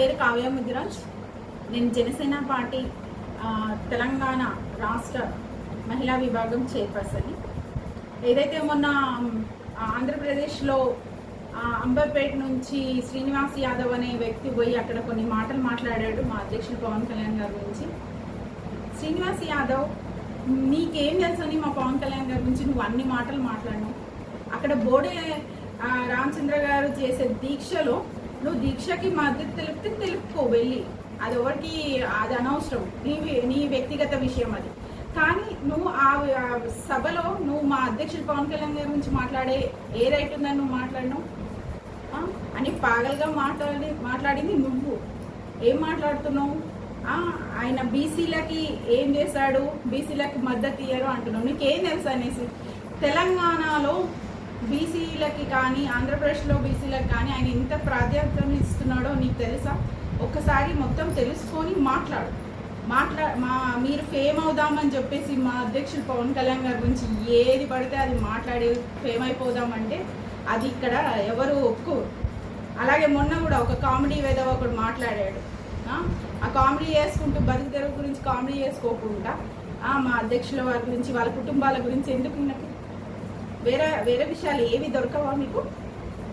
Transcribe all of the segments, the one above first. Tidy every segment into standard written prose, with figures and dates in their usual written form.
పేరు కావ్య ముదిరాజ్. నేను జనసేన పార్టీ తెలంగాణ రాష్ట్ర మహిళా విభాగం చైర్పర్సన్. ఏదైతే మొన్న ఆంధ్రప్రదేశ్లో అంబర్పేట నుంచి శ్రీనివాస్ యాదవ్ అనే వ్యక్తి పోయి అక్కడ కొన్ని మాటలు మాట్లాడాడు మా అధ్యక్షుడు పవన్ కళ్యాణ్ గారి గురించి. శ్రీనివాస్ యాదవ్, నీకేం తెలుసని మా పవన్ కళ్యాణ్ గారి గురించి నువ్వు అన్ని మాటలు మాట్లాడినావు. అక్కడ బోడే రామచంద్ర గారు చేసే దీక్షలో నువ్వు దీక్షకి మద్దతు తెలిపితే తెలుపుకో వెళ్ళి, అది ఎవరికి అది అనవసరం, నీ వ్యక్తిగత విషయం అది. కానీ నువ్వు ఆ సభలో నువ్వు మా అధ్యక్షుడు పవన్ కళ్యాణ్ గారి గురించి మాట్లాడే ఏ రైట్ ఉందని నువ్వు మాట్లాడినావు అని పాగల్గా మాట్లాడింది నువ్వు. ఏం మాట్లాడుతున్నావు? ఆయన బీసీలకి ఏం చేశాడు, బీసీలకి మద్దతు ఇయ్యరు అంటున్నావు. నీకేం తెలుసు అనేసి. తెలంగాణలో బీసీలకి కానీ ఆంధ్రప్రదేశ్లో బీసీలకు కానీ ఆయన ఎంత ప్రాధాన్యత ఇస్తున్నాడో నీకు తెలుసా? ఒక్కసారి మొత్తం తెలుసుకొని మీరు ఫేమ్ అవుదామని చెప్పేసి మా అధ్యక్షుడు పవన్ కళ్యాణ్ గారి గురించి ఏది పడితే అది మాట్లాడి ఫేమ్ అయిపోదామంటే అది ఇక్కడ ఎవరు ఒప్పుకోరు. అలాగే మొన్న కూడా ఒక కామెడీ ఏదో ఒకడు మాట్లాడాడు. ఆ కామెడీ చేసుకుంటూ బతుకు తెరువు గురించి కామెడీ చేసుకోకుండా మా అధ్యక్షుల వారి గురించి వాళ్ళ కుటుంబాల గురించి ఎందుకు వేరే విషయాలు ఏవి దొరకవా మీకు?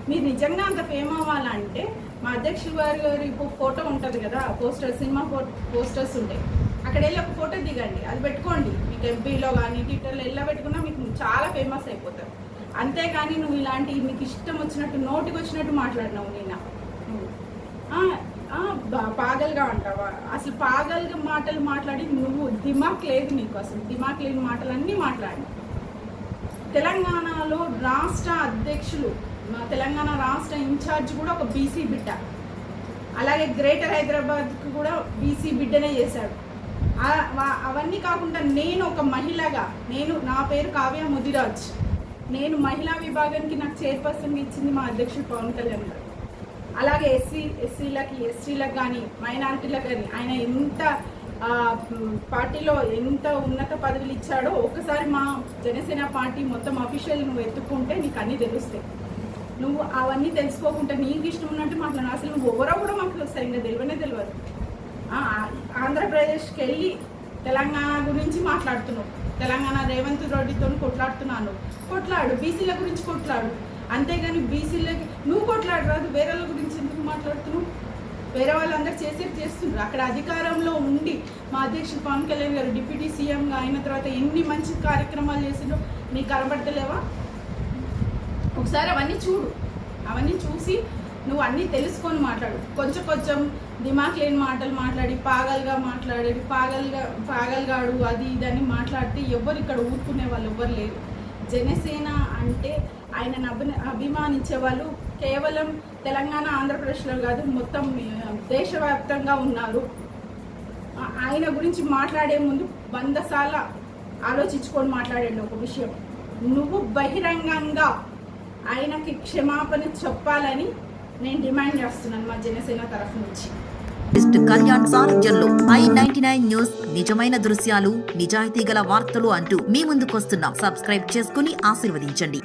మీరు నిజంగా అంత ఫేమ్ అవ్వాలంటే మా అధ్యక్షుల వారి ఫోటో ఉంటుంది కదా, సినిమా పోస్టర్స్ ఉంటాయి, అక్కడ వెళ్ళి ఒక ఫోటో దిగండి, అది పెట్టుకోండి. మీకు ఎంపీలో కానీ ట్విట్టర్లో ఎలా పెట్టుకున్నా మీకు చాలా ఫేమస్ అయిపోతారు. అంతేగాని నువ్వు ఇలాంటి మీకు ఇష్టం వచ్చినట్టు నోటికి వచ్చినట్టు మాట్లాడినావు. నిన్న పాగల్గా అంటావా? అసలు పాగల్గా మాటలు మాట్లాడి నువ్వు దిమాక్ లేదు నీకు, అసలు దిమాక్ లేని మాటలన్నీ మాట్లాడి. తెలంగాణలో రాష్ట్ర అధ్యక్షులు, తెలంగాణ రాష్ట్ర ఇన్ఛార్జ్ కూడా ఒక బీసీ బిడ్డ, అలాగే గ్రేటర్ హైదరాబాద్కు కూడా బీసీ బిడ్డనే చేశాడు. అవన్నీ కాకుండా నేను ఒక మహిళగా, నా పేరు కావ్య ముదిరాజ్, నేను మహిళా విభాగానికి నాకు చైర్పర్సన్ ఇచ్చింది మా అధ్యక్షుడు పవన్ కళ్యాణ్ గారు. అలాగే ఎస్సీలకు కానీ మైనారిటీలకు కానీ ఆయన ఎంత పార్టీలో ఎంత ఉన్నత పదవులు ఇచ్చాడో ఒకసారి మా జనసేన పార్టీ మొత్తం అఫీషియల్ నువ్వు ఎత్తుకుంటే నీకు అన్నీ తెలుస్తాయి. నువ్వు అవన్నీ తెలుసుకోకుండా నీకు ఇష్టం ఉన్నట్టు మాట్లాడు. అసలు నువ్వు ఎవరో కూడా మాకు సరిగ్గా తెలియదు. ఆంధ్రప్రదేశ్కి వెళ్ళి తెలంగాణ గురించి మాట్లాడుతున్నావు. తెలంగాణ రేవంత్ రెడ్డితో కొట్లాడు, బీసీల గురించి కొట్లాడు. అంతేగాని బీసీలకి నువ్వు కొట్లాడరాదు, వేరే వాళ్ళ గురించి ఎందుకు మాట్లాడుతున్నావు? వేరే వాళ్ళందరూ చేస్తున్నారు. అక్కడ అధికారంలో ఉండి మా అధ్యక్షుడు పవన్ కళ్యాణ్ గారు డిప్యూటీ సీఎంగా అయిన తర్వాత ఎన్ని మంచి కార్యక్రమాలు చేసిందో నీకు కనబడతలేవా? ఒకసారి అవన్నీ చూడు, అవన్నీ చూసి నువ్వు అన్నీ తెలుసుకొని మాట్లాడు. కొంచెం దిమాక్ లేని మాటలు మాట్లాడి పాగల్గాడు అది ఇదని మాట్లాడితే ఎవరు ఇక్కడ ఊరుకునే వాళ్ళు ఎవ్వరు లేరు. జనసేన అంటే ఆయనను అభిమానించే వాళ్ళు కేవలం తెలంగాణ ఆంధ్రప్రదేశ్లో కాదు మొత్తం దేశవ్యాప్తంగా ఉన్నారు. ఆయన గురించి మాట్లాడే ముందు 100 సార్లు ఆలోచించుకొని మాట్లాడండి. ఒక విషయం, నువ్వు బహిరంగంగా ఆయనకి క్షమాపణ చెప్పాలని నేను డిమాండ్ చేస్తున్నాను మా జనసేన తరఫు నుంచి. కళ్యాణ్ సారథ్యంలో i99 న్యూస్, నిజమైన దృశ్యాలు, నిజాయితీ గల వార్తలు అంటూ మీ ముందుకొస్తున్నాం. సబ్స్క్రైబ్ చేసుకుని ఆశీర్వదించండి.